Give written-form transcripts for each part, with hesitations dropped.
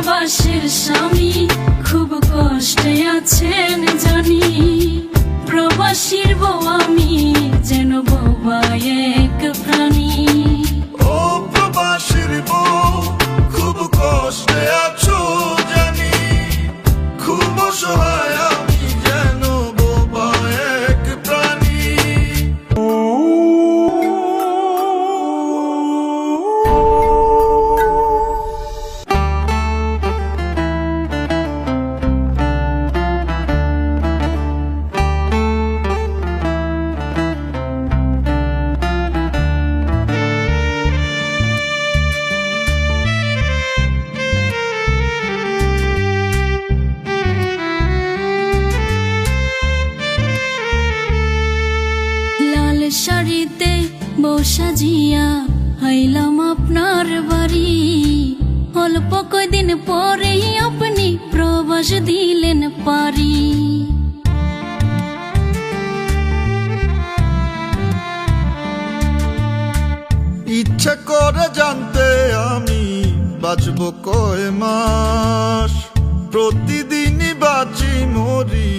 প্রবাসের স্বামী খুব কষ্টে আছেন জানি, প্রবাসীর বউ আমি যেন বোবা এক প্রাণী। ও প্রবাসীর বউ খুব কষ্টে আছো জানি, খুব অসহায় আমি যেন বোবা এক প্রাণী। শাড়িতে বউ সাজিয়া আইলাম আপনার বাড়ি, অল্প কয়দিন পরেই আপনি প্রবাস দিলেন পারি। ইচ্ছা করে জানতে আমি বাঁচব কয় মাস, প্রতিদিনই বাঁচি মরি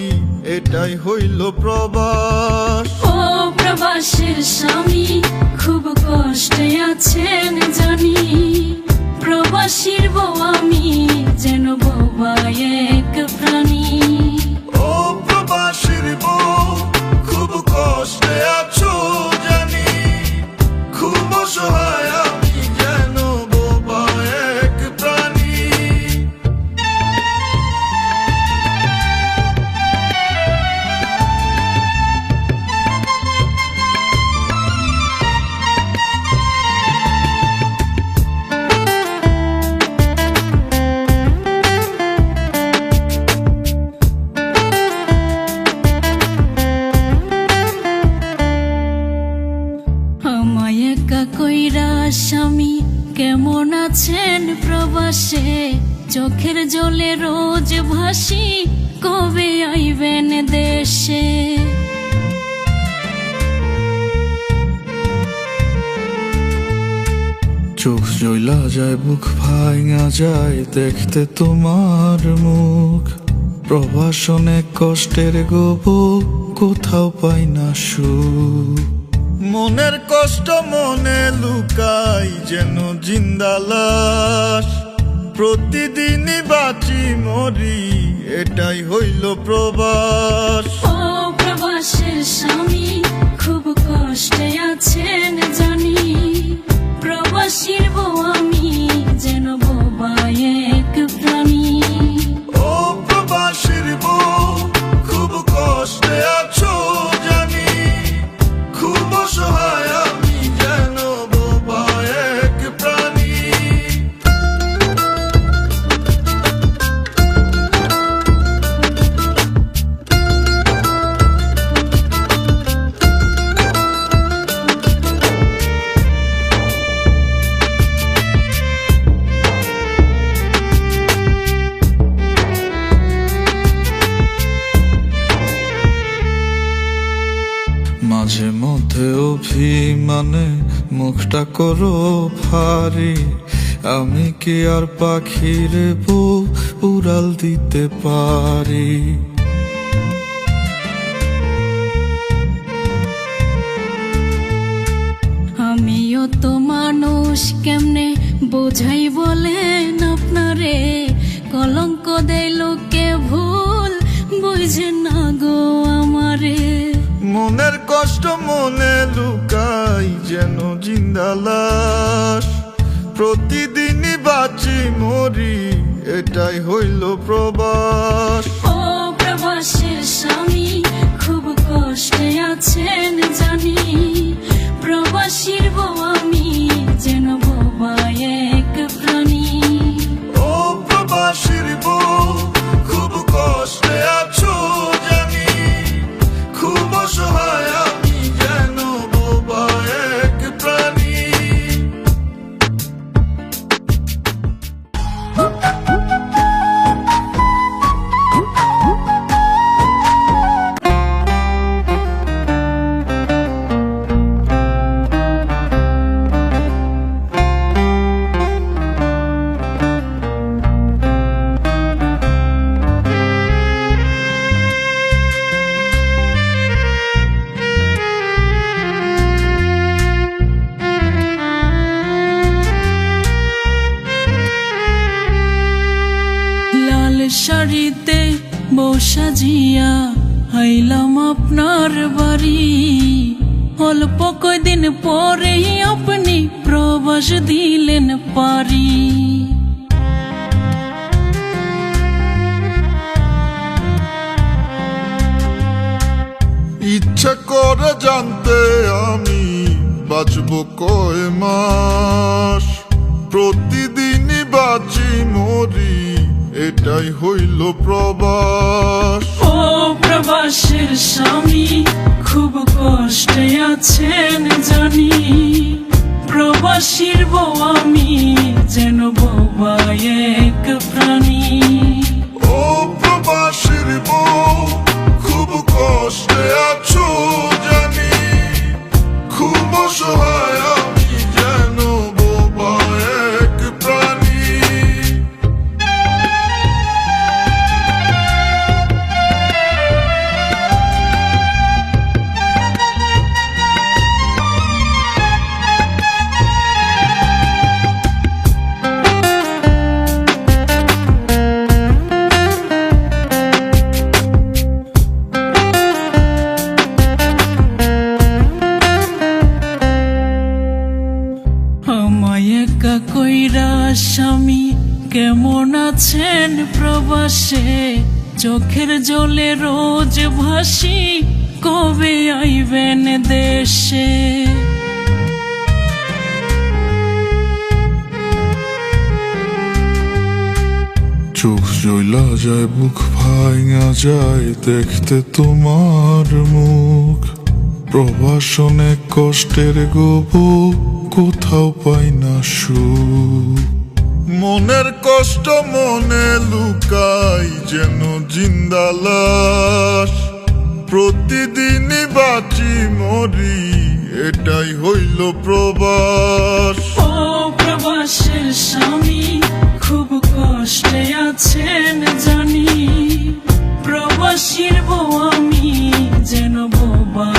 এটাই হইল প্রবাস। ও প্রবাসের স্বামী খুব কষ্টে আছেন জানি, প্রবাসীর বউ আমি যেন বোবা এক প্রাণী। ও প্রবাসীর বউ খুব কষ্টে আছো জানি, খুব অসহায় আমি যেন বোবা এক প্রাণী। আমায় একা কইরা স্বামী কেমন আছেন প্রবাসে, চোখের জলে রোজ ভাসি কবে আইবেন দেশে। চোখ জ্বলা যায় বুক ভাঙা যায় দেখতে তোমার মুখ, প্রবাস অনেক কষ্টের গো, কোথাও পাই না সুখ। মনের কষ্ট মনে লুকাই যেন জিন্দা লাশ, প্রতিদিনই বাঁচি মরি এটাই হইল প্রবাস। ও প্রবাসের স্বামী খুব কষ্টে আছেন জানি, প্রবাসীর বউ আমি যেন বোবা এক প্রাণী। ও প্রবাসীর বউ খুব কষ্টে আছো জানি, খুব অসহায় আমি যেন বোবা এক প্রাণী। মাঝে মধ্যে অভিমানে মুখটা করো ভারী, আমি কি আর পাখির বউ উড়াল দিতে পারি। আমিও তো মানুষ কেমনে বোঝাই বলেন আপনারে, কলঙ্ক দেয় লোকে ভুল বুঝেন না গো আমারে। মনের কষ্ট মনে লুকাই যেন জিন্দা লাশ, প্রতিদিনই বাঁচি মরি এটাই হইল প্রবাস। ও প্রবাসের স্বামী খুব কষ্টে আছেন জানি, প্রবাসীর বউ আমি যেন বোবা এক প্রাণী। ও প্রবাসীর বউ খুব কষ্টে আছো জানি, খুব অসহায় আমি যেন বোবা এক প্রাণী। শাড়িতে বউ সাজিয়া আইলাম আপনার বাড়ি। অল্প কয়দিন পরেই আপনি প্রবাস দিলেন পারি। ইচ্ছা করে জানতে আমি বাঁচবো কয় মাস, প্রতিদিনই বাঁচি মরি, এটাই হইল প্রবাস। ও প্রবাসের স্বামী খুব কষ্টে আছেন জানি, প্রবাসীর বউ আমি যেন বোবা এক প্রাণী। ও প্রবাসীর বউ খুব কষ্টে আছো জানি, খুব অসহায় আমি যেন বোবা এক প্রাণী। আমায় একা কইরা স্বামী কেমন আছেন প্রবাসে, চোখের জলে রোজ ভাসি কবে আইবেন দেশে। চোখ জ্বলা যায়, বুক ভাঙা যায় দেখতে তোমার মুখ, প্রবাসনে কষ্টের গবু কোথাও পাই না সুখ। মনের কষ্ট মনে লুকাই যেন জিন্দা লাশ, প্রতিদিনই বাঁচি মরি, এটাই হইল প্রবাস। ও প্রবাসের স্বামী খুব কষ্টে আছেন জানি, প্রবাসীর বউ আমি যেন বোবা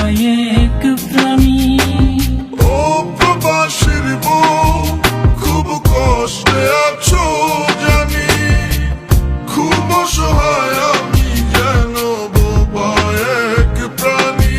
এক প্রাণী। ও প্রবাসীর বউ খুব কষ্টে আছো জানি, খুব অসহায় আমি যেন বোবা এক প্রাণী।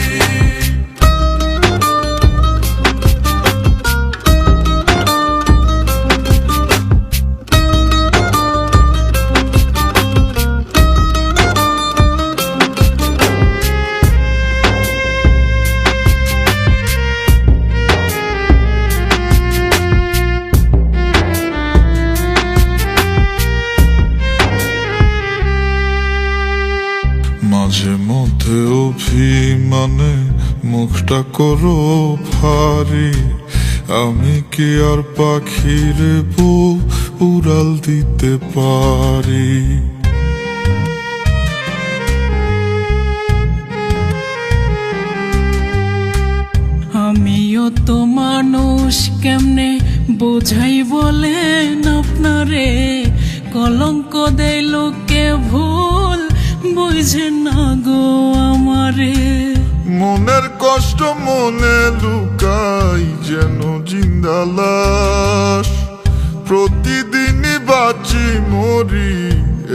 মাঝে মধ্যে অভিমানে মুখটা করো ভারী, আমি কি আর পাখির বউ উড়াল দিতে পারি। আমিও তো মানুষ কেমনে বোঝাই বলেন আপনারে, কলঙ্ক দেয় লোকে ভুল বুঝে না গো আমারে। মনের কষ্ট মনে লুকাই যেন জিন্দা লাশ, প্রতিদিনই বাঁচি মরি,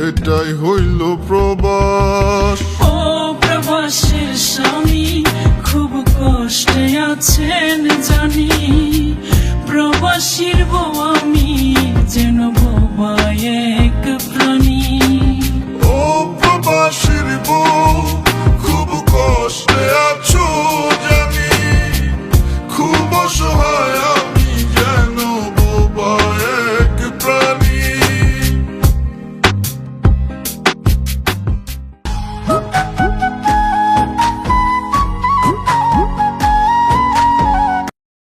এটাই হইল প্রবাস। ও প্রবাসের স্বামী খুব কষ্টে আছেন জানি, প্রবাসীর বউ আমি যেন বোবা এক প্রাণী। ও প্রবাসীর বউ